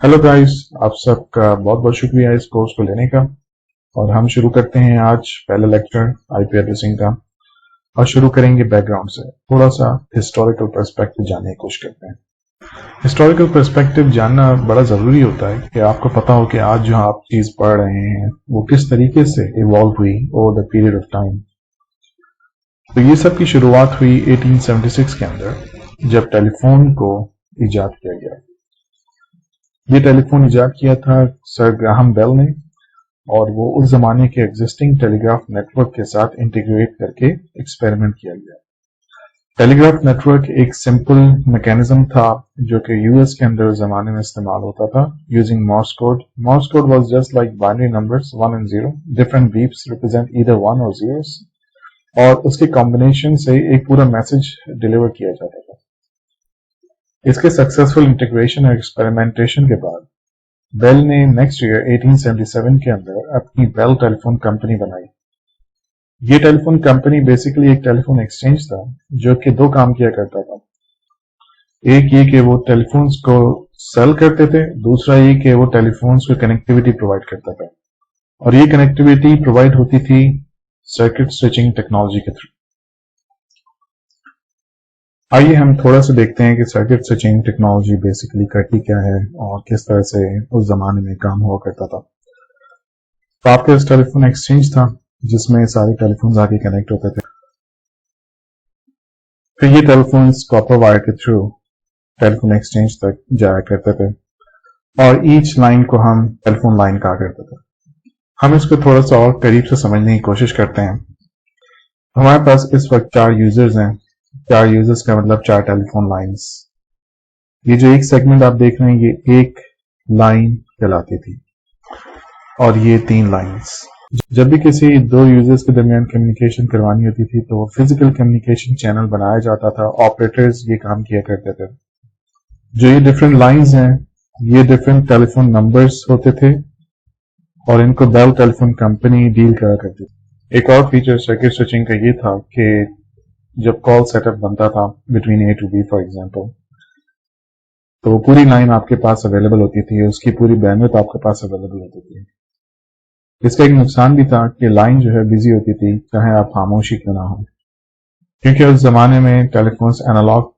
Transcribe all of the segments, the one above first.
Hello guys, आप सबका बहुत बहुत शुक्रिया इस कोर्स को लेने का। और हम शुरू करते हैं आज पहला लेक्चर आईपी एड्रेसिंग का। और शुरू करेंगे बैकग्राउंड से, थोड़ा सा हिस्टोरिकल पर्सपेक्टिव जानने की कोशिश करते हैं। हिस्टोरिकल पर्सपेक्टिव जानना बड़ा ज़रूरी होता है कि आपको पता हो कि आज जो आप चीज़ पढ़ रहे हैं वो किस तरीके से इवॉल्व हुई over the period of time. तो ये सब की शुरुआत हुई 1876 के अंदर, जब टेलीफोन को ईजाद किया गया। ये टेलीफोन ईजाद किया था सर ग्राहम बेल ने, और वो उस जमाने के एग्जिस्टिंग टेलीग्राफ नेटवर्क के साथ इंटीग्रेट करके एक्सपेरिमेंट किया गया। टेलीग्राफ नेटवर्क एक सिंपल मैकेनिज्म था जो कि यूएस के अंदर उस जमाने में इस्तेमाल होता था using Moore's code. Moore's code was just like binary numbers 1 and 0, different beeps represent either 1 or 0s, और उसके कॉम्बिनेशन से एक पूरा मैसेज डिलीवर किया जाता था। इसके सक्सेसफुल इंटीग्रेशन और एक्सपेरिमेंटेशन के बाद बेल ने नेक्स्ट ईयर 1877 के अंदर अपनी बेल टेलीफोन कंपनी बनाई। ये टेलीफोन कंपनी बेसिकली एक टेलीफोन एक्सचेंज था जो कि दो काम किया करता था। एक ये कि वो टेलीफोन्स को सेल करते थे, दूसरा ये कि वो टेलीफोन्स को कनेक्टिविटी प्रोवाइड करता था, और ये कनेक्टिविटी प्रोवाइड होती थी सर्किट स्विचिंग टेक्नोलॉजी के थ्रू। आइए हम थोड़ा सा देखते हैं कि सर्किट स्विचिंग टेक्नोलॉजी बेसिकली करती क्या है और किस तरह से उस जमाने में काम हुआ करता था। तो आपके पास टेलीफोन एक्सचेंज था जिसमें सारे टेलीफोन आके कनेक्ट होते थे। फिर ये टेलीफोन कॉपर वायर के थ्रू टेलीफोन एक्सचेंज तक जाया करते थे, और ईच लाइन को हम टेलीफोन लाइन कहा करते थे। हम इसको थोड़ा सा और करीब से समझने की कोशिश करते हैं। हमारे पास इस वक्त 4 यूजर्स हैं। 4 यूजर्स का मतलब 4 टेलीफोन लाइंस। ये जो एक सेगमेंट आप देख रहे हैं ये एक लाइन कहलाती थी, और ये 3 लाइंस। जब भी किसी 2 यूजर्स के दरमियान कम्युनिकेशन करवानी होती थी तो फिजिकल कम्युनिकेशन चैनल बनाया जाता था। ऑपरेटर्स ये काम किया करते थे। जो ये डिफरेंट लाइंस हैं ये डिफरेंट टेलीफोन नंबर्स होते थे, और इनको बेल टेलीफोन कंपनी डील करा करती थी। एक और फीचर सर्किट स्विचिंग का ये था कि जब कॉल सेटअप बनता था between A to B for example, तो पूरी लाइन आपके पास अवेलेबल होती थी, उसकी पूरी बैंडविड्थ आपके पास अवेलेबल होती थी। इसका एक नुकसान भी था कि लाइन जो है बिजी होती थी चाहे आप खामोशी क्यों ना हो, क्योंकि उस जमाने में टेलीफोन्स एनालॉग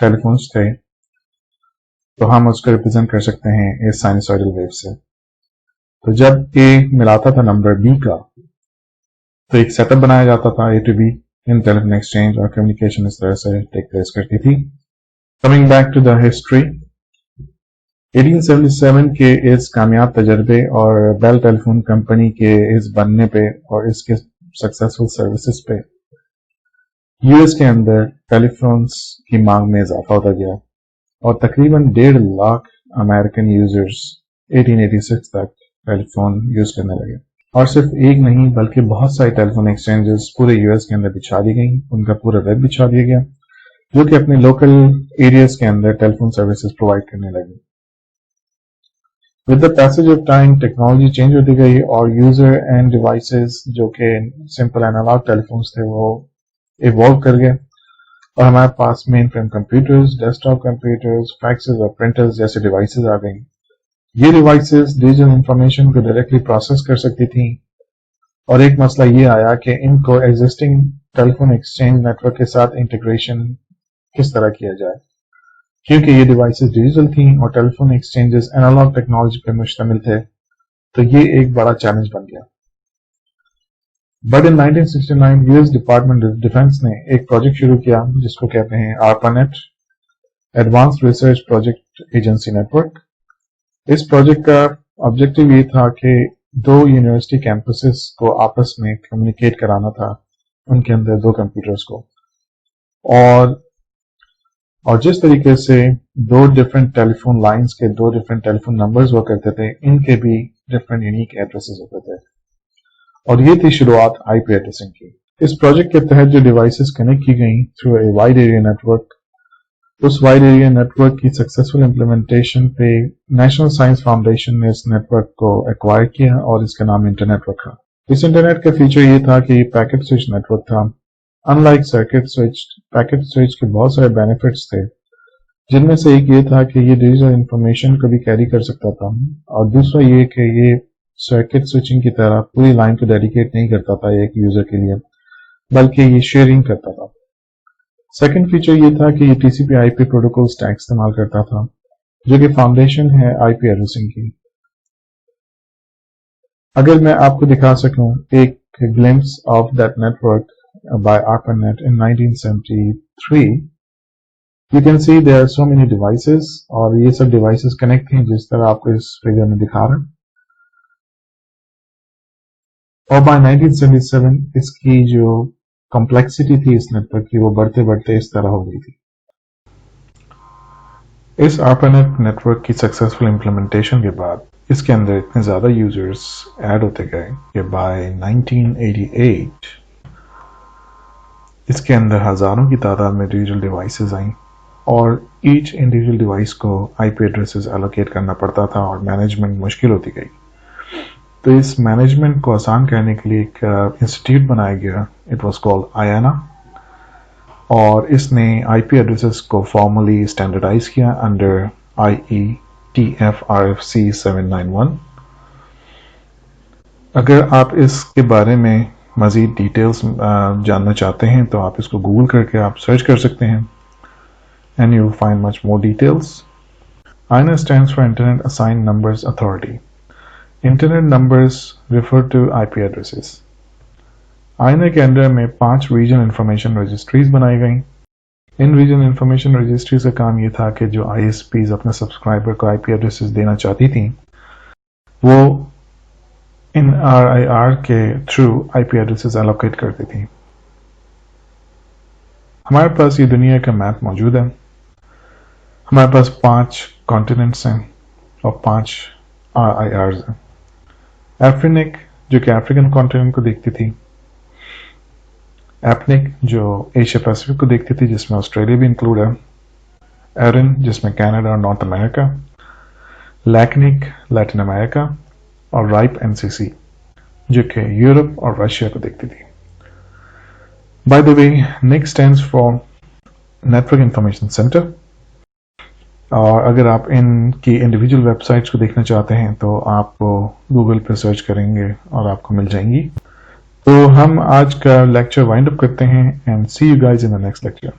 टेलीफोन्स थे, तो हम उसको रिप्रेजेंट कर सकते हैं इस साइनसॉइडल वेव से। तो जब ए मिलाता था नंबर बी का तो एक सेटअप बनाया जाता था A to B in telephone exchange, और कम्युनिकेशन इस तरह से टेक प्लेस करती थी। Coming back to the history, 1877 के इस कामयाब तजर्बे और बेल टेलीफोन कंपनी के इस बनने पे और इसके सक्सेसफुल सर्विसेज पे यूएस के अंदर टेलीफोन्स की मांग में इजाफा होता गया, और तकरीबन 1.5 लाख अमेरिकन यूजर्स 1886 तक टेलीफोन यूज करने लगे। और सिर्फ एक नहीं बल्कि बहुत सारे टेलीफोन एक्सचेंजेस पूरे यूएस के अंदर बिछा दी गई, उनका पूरा वेब बिछा दिया गया, जो कि अपने लोकल एरियाज के अंदर टेलीफोन सर्विसेज प्रोवाइड करने लगे। With the passage of time technology change होती गई, और यूजर एंड डिवाइसेस जो कि सिंपल एनालॉग टेलीफोन्स थे वो इवॉल्व कर गए, और हमारे पास main frame computers, desktop computers, faxes और प्रिंटर्स जैसे डिवाइसेस आ गई। ये डिवाइसेस डिजिटल इंफॉर्मेशन को डायरेक्टली प्रोसेस कर सकती थी, और एक मसला ये आया कि इनको एग्जिस्टिंग टेलीफोन एक्सचेंज नेटवर्क के साथ इंटीग्रेशन किस तरह किया जाए, क्योंकि ये डिवाइसेस डिजिटल थी और टेलीफोन एक्सचेंजेस एनालॉग टेक्नोलॉजी पर मुश्तमिल थे, तो ये एक बड़ा चैलेंज बन गया। But in 1969 US department of defence ने एक प्रोजेक्ट शुरू किया जिसको कहते हैं ARPANET, advanced research project agency network. इस प्रोजेक्ट का ऑब्जेक्टिव ये था कि 2 यूनिवर्सिटी कैंपसेस को आपस में कम्युनिकेट कराना था, उनके अंदर 2 कंप्यूटर्स को, और जिस तरीके से 2 डिफरेंट टेलीफोन लाइंस के 2 डिफरेंट टेलीफोन नंबर्स हुआ करते थे, इनके भी डिफरेंट यूनिक एड्रेसेस होते थे, और ये थी शुरुआत आईपी एड्रेसिंग की। इस प्रोजेक्ट के तहत जो डिवाइसेस कनेक्ट की गई through a wide area network, उस वाइड एरिया नेटवर्क की सक्सेसफुल इम्प्लीमेंटेशन पे नेशनल साइंस फाउंडेशन ने इस नेटवर्क को एक्वायर किया और इसका नाम इंटरनेट रखा। इस इंटरनेट का फीचर ये था कि ये पैकेट स्विच नेटवर्क था। Unlike circuit switch, packet switch के बहुत सारे बेनिफिट्स थे, जिनमें से एक ये था कि ये डिजिटल इंफॉर्मेशन कभी कैरी कर सकता था, और दूसरा ये कि ये सर्किट स्विचिंग की तरह पूरी लाइन को डेडिकेट नहीं करता था एक यूजर के लिए, बल्कि ये शेयरिंग करता था। सेकंड फीचर ये था कि ये टीसीपी आईपी प्रोटोकॉल स्टैक इस्तेमाल करता था, जो कि फाउंडेशन है आईपी एड्रेसिंग की। अगर मैं आपको दिखा सकूं एक glimpse of that network by ARPANET in 1973, you can see there are so many devices, और ये सब devices connect हैं जिस तरह आपको इस फिगर में दिखा रहा है। और by 1977 इसकी जो complexity थी इस नेटवर्क की वो बढ़ते बढ़ते इस तरह हो गई थी। इस ARPANET नेटवर्क की सक्सेसफुल इम्प्लीमेंटेशन के बाद इसके अंदर इतने ज़्यादा यूजर्स ऐड होते गए कि by 1988 इसके अंदर हज़ारों की तादाद में डिजिटल डिवाइसेस आई, और ईच इंडिविजुअल डिवाइस को आईपी एड्रेसेस एलोकेट करना पड़ता था और मैनेजमेंट मुश्किल होती गई। तो इस मैनेजमेंट को आसान करने के लिए एक इंस्टीट्यूट बनाया गया, इट वाज कॉल्ड आयाना, और इसने आईपी एड्रेसेस को फॉर्मली स्टैंडर्डाइज किया अंडर IETF RFC 791। अगर आप इसके बारे में मज़ीद डिटेल्स जानना चाहते हैं तो आप इसको गूगल करके आप सर्च कर सकते हैं, and you will find much more details. IANA stands for Internet Assigned Numbers Authority. Internet numbers refer to IP addresses. IANA के अंदर में 5 रीजन इंफॉर्मेशन रजिस्ट्रीज बनाई गई। इन रीजन इंफॉर्मेशन रजिस्ट्रीज का काम ये था कि जो ISPs अपने सब्सक्राइबर को IP एड्रेसेस देना चाहती थी वो इन RIR के थ्रू IP एड्रेसेस एलोकेट करती थी। हमारे पास ये दुनिया का मैप मौजूद है। हमारे पास 5 कॉन्टिनेंट्स हैं और 5 RIRs हैं। एफ्रिनिक जो कि अफ्रीकन कॉन्टिनेंट को देखती थी, एपनिक जो एशिया पैसिफिक को देखती थी जिसमें ऑस्ट्रेलिया भी इंक्लूड है, एरिन जिसमें कनाडा और नॉर्थ अमेरिका, लैकनिक लैटिन अमेरिका, और राइप NCC जो कि यूरोप और रशिया को देखती थी। By the way, NIC stands for network information centre, और अगर आप इनकी इंडिविजुअल वेबसाइट्स को देखना चाहते हैं तो आप गूगल पे सर्च करेंगे और आपको मिल जाएंगी। तो हम आज का लेक्चर वाइंड अप करते हैं, and see you guys in the next lecture.